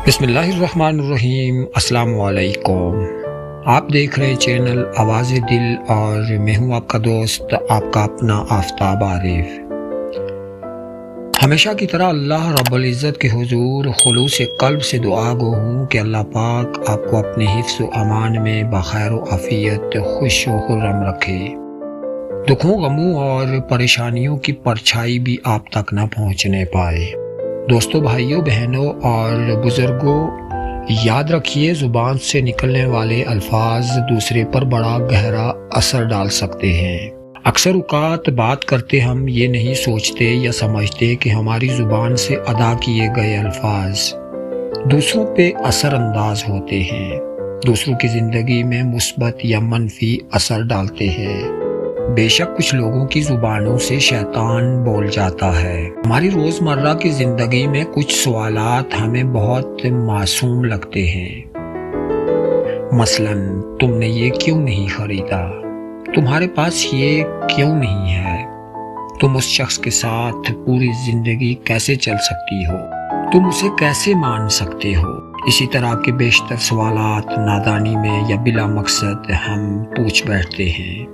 بسم اللہ الرحمن الرحیم۔ السلام علیکم۔ آپ دیکھ رہے چینل آواز دل اور میں ہوں آپ کا دوست، آپ کا اپنا آفتاب عارف۔ ہمیشہ کی طرح اللہ رب العزت کے حضور خلوص قلب سے دعا گو ہوں کہ اللہ پاک آپ کو اپنے حفظ و امان میں بخیر و عافیت خوش و خرم رکھے، دکھوں غموں اور پریشانیوں کی پرچھائی بھی آپ تک نہ پہنچنے پائے۔ دوستوں، بھائیوں، بہنوں اور بزرگوں، یاد رکھیے زبان سے نکلنے والے الفاظ دوسرے پر بڑا گہرا اثر ڈال سکتے ہیں۔ اکثر اوقات بات کرتے ہم یہ نہیں سوچتے یا سمجھتے کہ ہماری زبان سے ادا کیے گئے الفاظ دوسروں پہ اثر انداز ہوتے ہیں، دوسروں کی زندگی میں مثبت یا منفی اثر ڈالتے ہیں۔ بے شک کچھ لوگوں کی زبانوں سے شیطان بول جاتا ہے۔ ہماری روزمرہ کی زندگی میں کچھ سوالات ہمیں بہت معصوم لگتے ہیں، مثلا تم نے یہ کیوں نہیں خریدا، تمہارے پاس یہ کیوں نہیں ہے، تم اس شخص کے ساتھ پوری زندگی کیسے چل سکتی ہو، تم اسے کیسے مان سکتے ہو۔ اسی طرح کے بیشتر سوالات نادانی میں یا بلا مقصد ہم پوچھ بیٹھتے ہیں،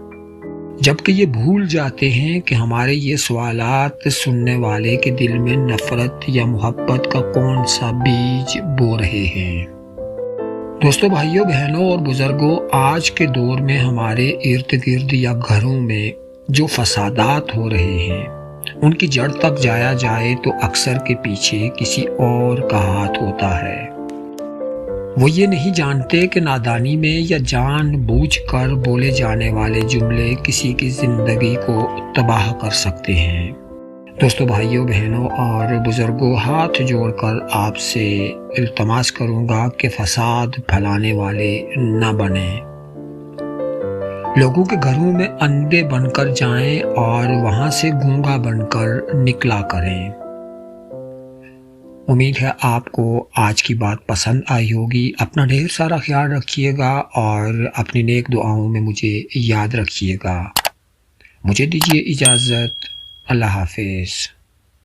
جبکہ یہ بھول جاتے ہیں کہ ہمارے یہ سوالات سننے والے کے دل میں نفرت یا محبت کا کون سا بیج بو رہے ہیں۔ دوستوں، بھائیوں، بہنوں اور بزرگوں، آج کے دور میں ہمارے ارد گرد یا گھروں میں جو فسادات ہو رہے ہیں ان کی جڑ تک جایا جائے تو اکثر کے پیچھے کسی اور کا ہاتھ ہوتا ہے۔ وہ یہ نہیں جانتے کہ نادانی میں یا جان بوجھ کر بولے جانے والے جملے کسی کی زندگی کو تباہ کر سکتے ہیں۔ دوستوں، بھائیوں، بہنوں اور بزرگوں، ہاتھ جوڑ کر آپ سے التماس کروں گا کہ فساد پھیلانے والے نہ بنیں، لوگوں کے گھروں میں اندھے بن کر جائیں اور وہاں سے گونگا بن کر نکلا کریں۔ امید ہے آپ کو آج کی بات پسند آئی ہوگی۔ اپنا ڈھیر سارا خیال رکھیے گا اور اپنی نیک دعاؤں میں مجھے یاد رکھیے گا۔ مجھے دیجیے اجازت۔ اللہ حافظ۔